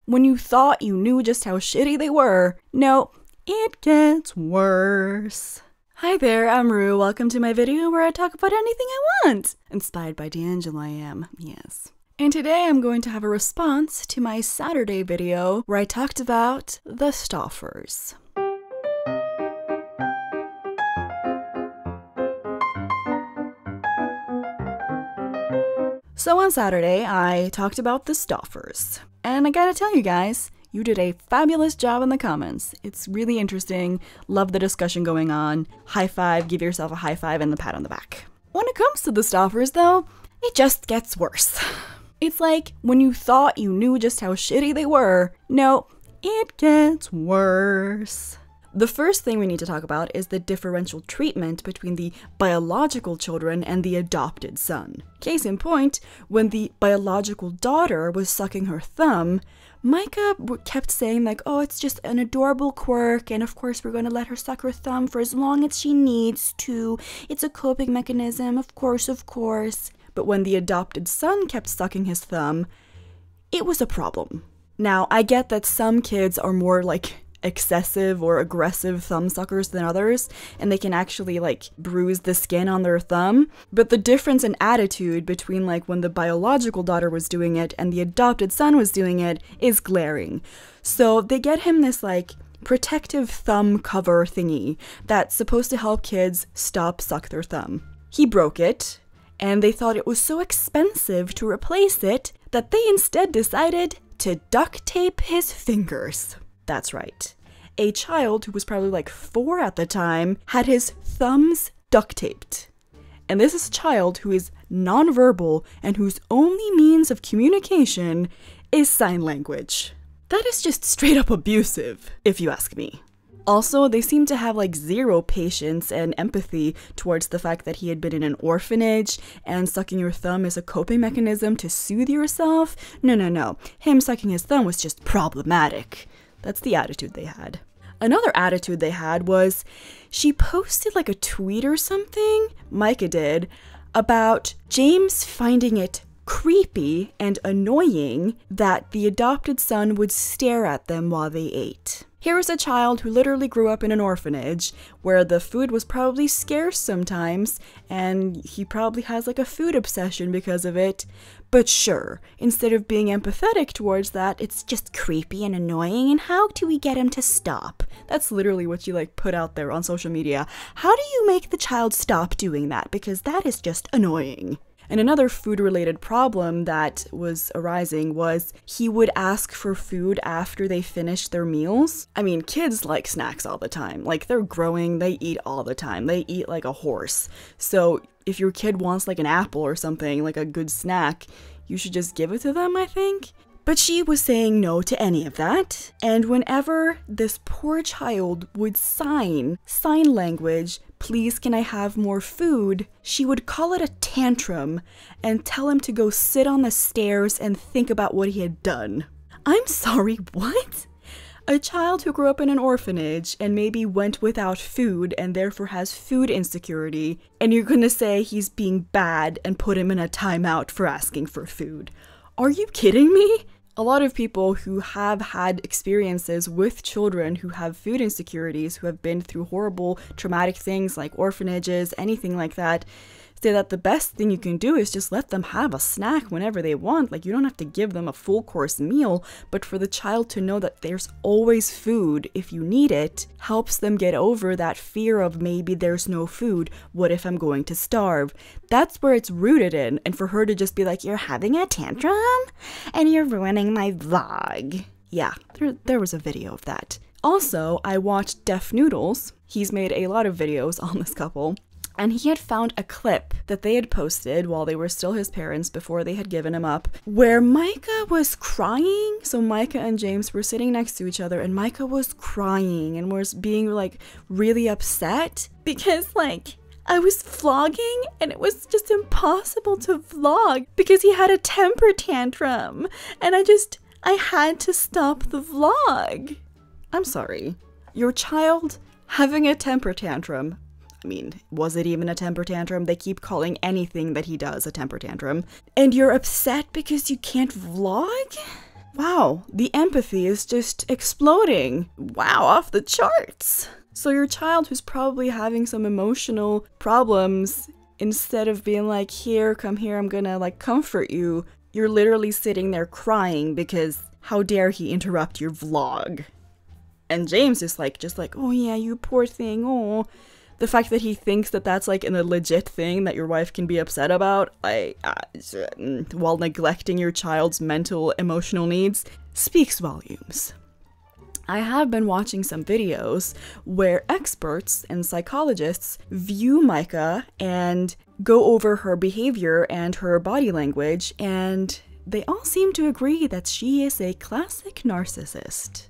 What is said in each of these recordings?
when you thought you knew just how shitty they were, no, it gets worse. Hi there, I'm Rue. Welcome to my video where I talk about anything I want. Inspired by D'Angelo, I am, yes. And today I'm going to have a response to my Saturday video where I talked about the Stoffers. So on Saturday, I talked about the Stoffers. And I gotta tell you guys, you did a fabulous job in the comments. It's really interesting. Love the discussion going on. High five, give yourself a high five and the pat on the back. When it comes to the Stoffers though, it just gets worse. It's like when you thought you knew just how shitty they were, no, it gets worse. The first thing we need to talk about is the differential treatment between the biological children and the adopted son. Case in point, when the biological daughter was sucking her thumb, Micah kept saying like, oh, it's just an adorable quirk, and of course we're going to let her suck her thumb for as long as she needs to. It's a coping mechanism, of course, of course. But when the adopted son kept sucking his thumb, it was a problem. Now, I get that some kids are more like excessive or aggressive thumb suckers than others, and they can actually like bruise the skin on their thumb, but the difference in attitude between like when the biological daughter was doing it and the adopted son was doing it is glaring. So they get him this like protective thumb cover thingy that's supposed to help kids stop suck their thumb. He broke it, and they thought it was so expensive to replace it that they instead decided to duct tape his fingers. That's right. A child who was probably like 4 at the time had his thumbs duct taped. And this is a child who is nonverbal and whose only means of communication is sign language. That is just straight up abusive, if you ask me. Also, they seem to have like zero patience and empathy towards the fact that he had been in an orphanage and sucking your thumb is a coping mechanism to soothe yourself. No. Him sucking his thumb was just problematic. That's the attitude they had. Another attitude they had was she posted like a tweet or something, Micah did, about James finding it creepy and annoying that the adopted son would stare at them while they ate. Here is a child who literally grew up in an orphanage where the food was probably scarce sometimes, and he probably has like a food obsession because of it. But sure, instead of being empathetic towards that, it's just creepy and annoying, and how do we get him to stop? That's literally what you like put out there on social media. How do you make the child stop doing that? Because that is just annoying. And another food-related problem that was arising was he would ask for food after they finished their meals. I mean, kids like snacks all the time. Like, they're growing, they eat all the time. They eat like a horse. So if your kid wants like an apple or something, like a good snack, you should just give it to them, I think. But she was saying no to any of that, and whenever this poor child would sign language, please can I have more food, she would call it a tantrum and tell him to go sit on the stairs and think about what he had done. I'm sorry, what? A child who grew up in an orphanage and maybe went without food and therefore has food insecurity, and you're gonna say he's being bad and put him in a timeout for asking for food. Are you kidding me? A lot of people who have had experiences with children who have food insecurities, who have been through horrible, traumatic things like orphanages, anything like that, say that the best thing you can do is just let them have a snack whenever they want. Like, you don't have to give them a full course meal, but for the child to know that there's always food if you need it helps them get over that fear of maybe there's no food. What if I'm going to starve? That's where it's rooted in. And for her to just be like, you're having a tantrum and you're ruining my vlog. Yeah, there was a video of that. Also, I watched Def Noodles. He's made a lot of videos on this couple. And he had found a clip that they had posted while they were still his parents before they had given him up, where Micah was crying. So Micah and James were sitting next to each other and Micah was crying and was being like really upset because like I was vlogging and it was just impossible to vlog because he had a temper tantrum and I had to stop the vlog. I'm sorry. Your child having a temper tantrum. I mean, was it even a temper tantrum? They keep calling anything that he does a temper tantrum. And you're upset because you can't vlog? Wow, the empathy is just exploding. Wow, off the charts. So your child who's probably having some emotional problems, instead of being like, here, come here, I'm gonna like comfort you, you're literally sitting there crying because how dare he interrupt your vlog. And James is like, just like, oh yeah, you poor thing, oh. The fact that he thinks that that's like a legit thing that your wife can be upset about, while neglecting your child's mental, emotional needs, speaks volumes. I have been watching some videos where experts and psychologists view Micah and go over her behavior and her body language, and they all seem to agree that she is a classic narcissist.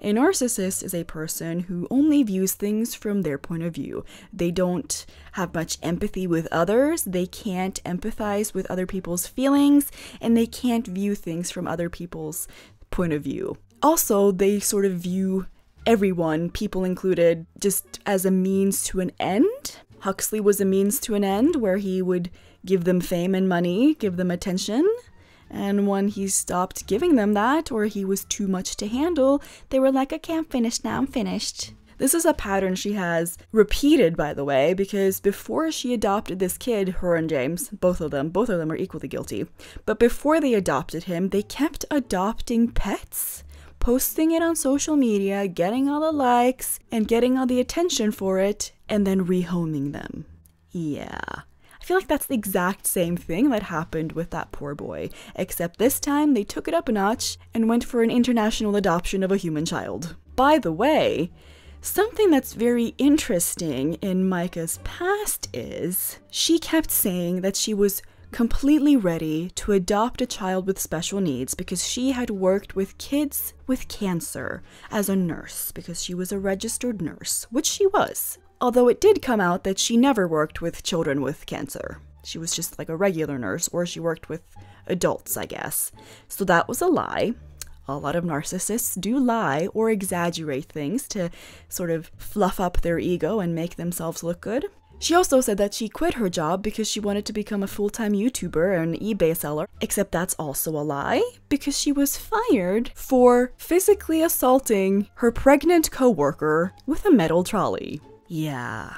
A narcissist is a person who only views things from their point of view. They don't have much empathy with others, they can't empathize with other people's feelings, and they can't view things from other people's point of view. Also, they sort of view everyone, people included, just as a means to an end. Huxley was a means to an end, where he would give them fame and money, give them attention. And when he stopped giving them that, or he was too much to handle, they were like, I can't finish now, I'm finished. This is a pattern she has repeated, by the way, because before she adopted this kid, her and James, both of them are equally guilty. But before they adopted him, they kept adopting pets, posting it on social media, getting all the likes, and getting all the attention for it, and then rehoming them. Yeah. I feel like that's the exact same thing that happened with that poor boy, except this time they took it up a notch and went for an international adoption of a human child. By the way, something that's very interesting in Micah's past is she kept saying that she was completely ready to adopt a child with special needs because she had worked with kids with cancer as a nurse, because she was a registered nurse, which she was. Although it did come out that she never worked with children with cancer. She was just like a regular nurse, or she worked with adults, I guess. So that was a lie. A lot of narcissists do lie or exaggerate things to sort of fluff up their ego and make themselves look good. She also said that she quit her job because she wanted to become a full-time YouTuber and eBay seller, except that's also a lie, because she was fired for physically assaulting her pregnant coworker with a metal trolley. Yeah.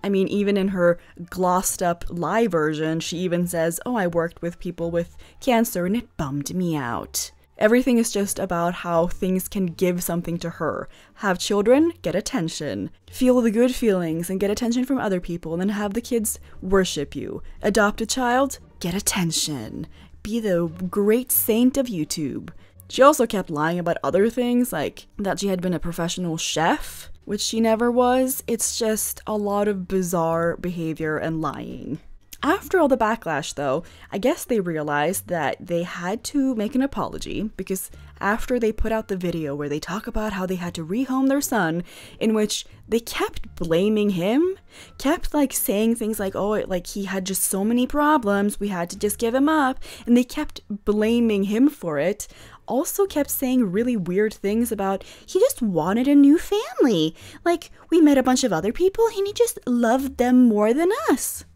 I mean, even in her glossed up lie version, she even says, oh, I worked with people with cancer and it bummed me out. Everything is just about how things can give something to her. Have children, get attention. Feel the good feelings and get attention from other people, and then have the kids worship you. Adopt a child, get attention. Be the great saint of YouTube. She also kept lying about other things, like that she had been a professional chef, which she never was. It's just a lot of bizarre behavior and lying. After all the backlash, though, I guess they realized that they had to make an apology, because after they put out the video where they talk about how they had to rehome their son, in which they kept blaming him, kept like saying things like, oh, like he had just so many problems, we had to just give him up, and they kept blaming him for it. Also kept saying really weird things about he just wanted a new family. Like, we met a bunch of other people and he just loved them more than us.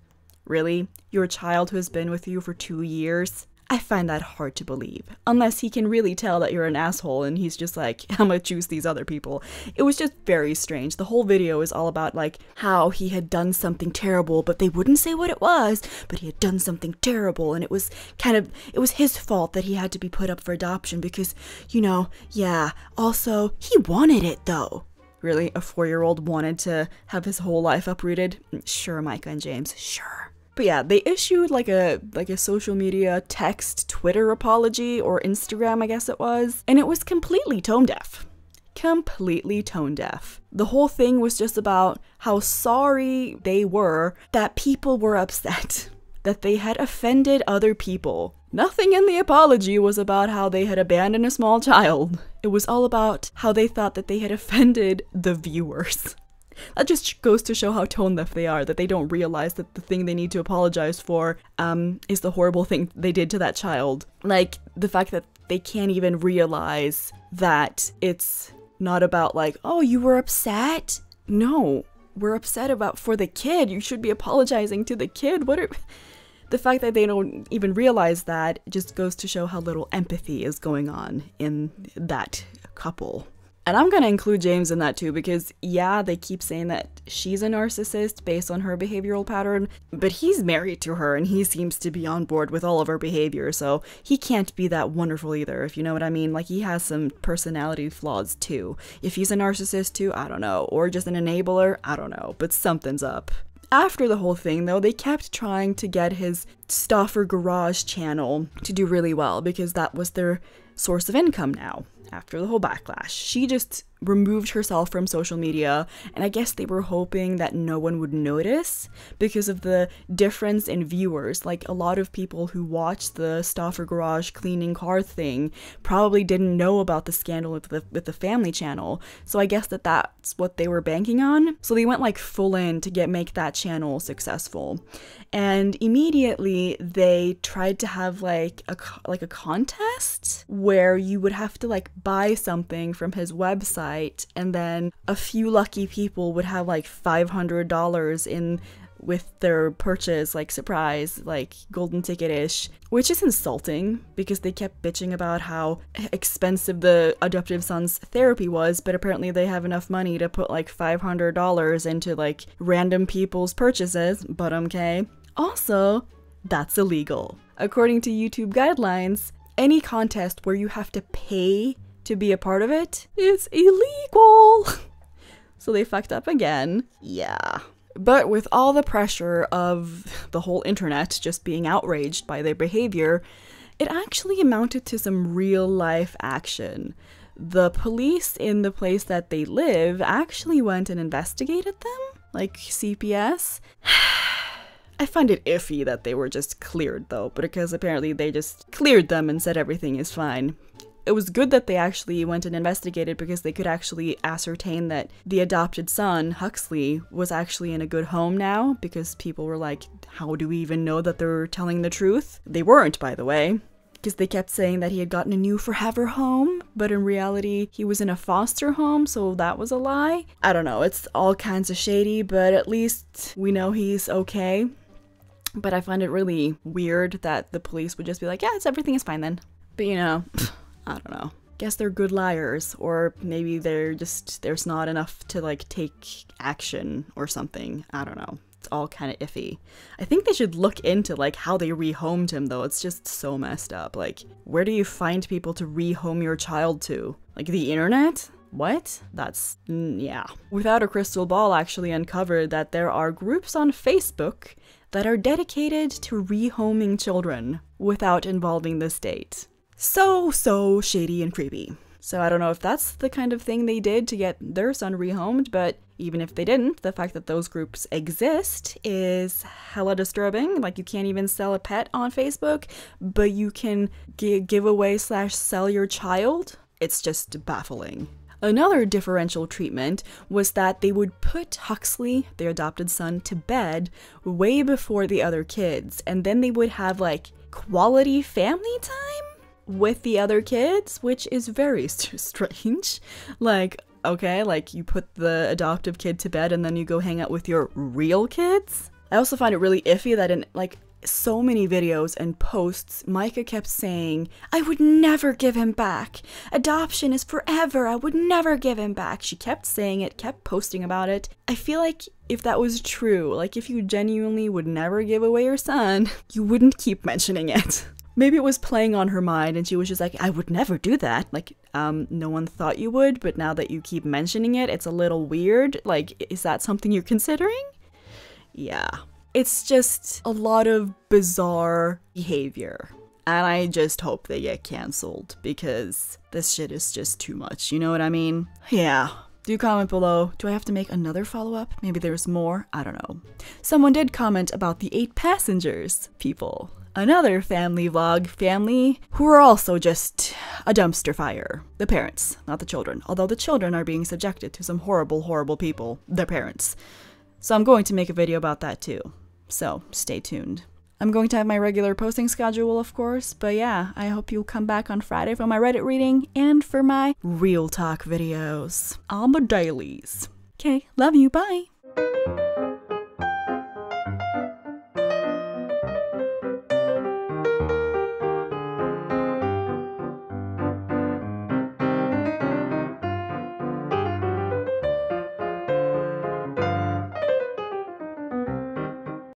Really? Your child who has been with you for 2 years? I find that hard to believe. Unless he can really tell that you're an asshole and he's just like, I'm gonna choose these other people. It was just very strange. The whole video is all about like how he had done something terrible, but they wouldn't say what it was, but he had done something terrible, and it was his fault that he had to be put up for adoption because, you know, yeah, also, he wanted it though. Really? A 4-year-old wanted to have his whole life uprooted? Sure, Micah and James, sure. But yeah, they issued like a social media text Twitter apology, or Instagram, I guess it was, and it was completely tone deaf. Completely tone deaf. The whole thing was just about how sorry they were that people were upset, that they had offended other people. Nothing in the apology was about how they had abandoned a small child. It was all about how they thought that they had offended the viewers. That just goes to show how tone deaf they are, that they don't realize that the thing they need to apologize for is the horrible thing they did to that child. Like, the fact that they can't even realize that it's not about like, oh, you were upset? No, we're upset about for the kid. You should be apologizing to the kid. the fact that they don't even realize that just goes to show how little empathy is going on in that couple. And I'm gonna include James in that too, because yeah, they keep saying that she's a narcissist based on her behavioral pattern, but he's married to her and he seems to be on board with all of her behavior, so he can't be that wonderful either, if you know what I mean. Like, he has some personality flaws too. If he's a narcissist too, I don't know, or just an enabler, I don't know, but something's up. After the whole thing, though, they kept trying to get his Stauffer Garage channel to do really well, because that was their source of income now. After the whole backlash, she just removed herself from social media, and I guess they were hoping that no one would notice because of the difference in viewers. Like, a lot of people who watched the Stauffer Garage cleaning car thing probably didn't know about the scandal with the family channel, so I guess that's what they were banking on. So they went like full in to make that channel successful, and immediately they tried to have like a contest where you would have to like buy something from his website, and then a few lucky people would have like $500 in with their purchase, like surprise, like golden ticket-ish, which is insulting because they kept bitching about how expensive the adoptive son's therapy was, but apparently they have enough money to put like $500 into like random people's purchases, but okay. Also, that's illegal. According to YouTube guidelines, any contest where you have to pay to be a part of it is illegal. So they fucked up again. Yeah. But with all the pressure of the whole internet just being outraged by their behavior, it actually amounted to some real life action. The police in the place that they live actually went and investigated them, like CPS. I find it iffy that they were just cleared though, because apparently they just cleared them and said everything is fine. It was good that they actually went and investigated, because they could actually ascertain that the adopted son, Huxley, was actually in a good home now, because people were like, how do we even know that they're telling the truth? They weren't, by the way, because they kept saying that he had gotten a new forever home, but in reality, he was in a foster home, so that was a lie. I don't know, it's all kinds of shady, but at least we know he's okay. But I find it really weird that the police would just be like, yeah, everything is fine then. But you know, I don't know. Guess they're good liars, or maybe there's not enough to like take action or something. I don't know. It's all kind of iffy. I think they should look into like how they rehomed him though. It's just so messed up. Like, where do you find people to rehome your child to? Like the internet? What? That's, yeah. Without a Crystal Ball actually uncovered that there are groups on Facebook that are dedicated to rehoming children without involving the state. So shady and creepy. So I don't know if that's the kind of thing they did to get their son rehomed, but even if they didn't, the fact that those groups exist is hella disturbing. Like, you can't even sell a pet on Facebook, but you can give away / sell your child. It's just baffling. Another differential treatment was that they would put Huxley, their adopted son, to bed way before the other kids, and then they would have like quality family time with the other kids, which is very strange. Like, okay, like you put the adoptive kid to bed and then you go hang out with your real kids? I also find it really iffy that in like so many videos and posts, Micah kept saying, I would never give him back. Adoption is forever. I would never give him back. She kept saying it, kept posting about it. I feel like if that was true, like if you genuinely would never give away your son, you wouldn't keep mentioning it. Maybe it was playing on her mind and she was just like, I would never do that. Like, no one thought you would, but now that you keep mentioning it, it's a little weird. Like, is that something you're considering? Yeah. It's just a lot of bizarre behavior. And I just hope they get cancelled because this shit is just too much. You know what I mean? Yeah. Do comment below. Do I have to make another follow-up? Maybe there's more? I don't know. Someone did comment about the 8 passengers people. Another family vlog family who are also just a dumpster fire. The parents, not the children. Although the children are being subjected to some horrible, horrible people. Their parents. So I'm going to make a video about that too. So stay tuned. I'm going to have my regular posting schedule, of course, but yeah, I hope you'll come back on Friday for my Reddit reading and for my real talk videos. All my dailies. Okay, love you, bye!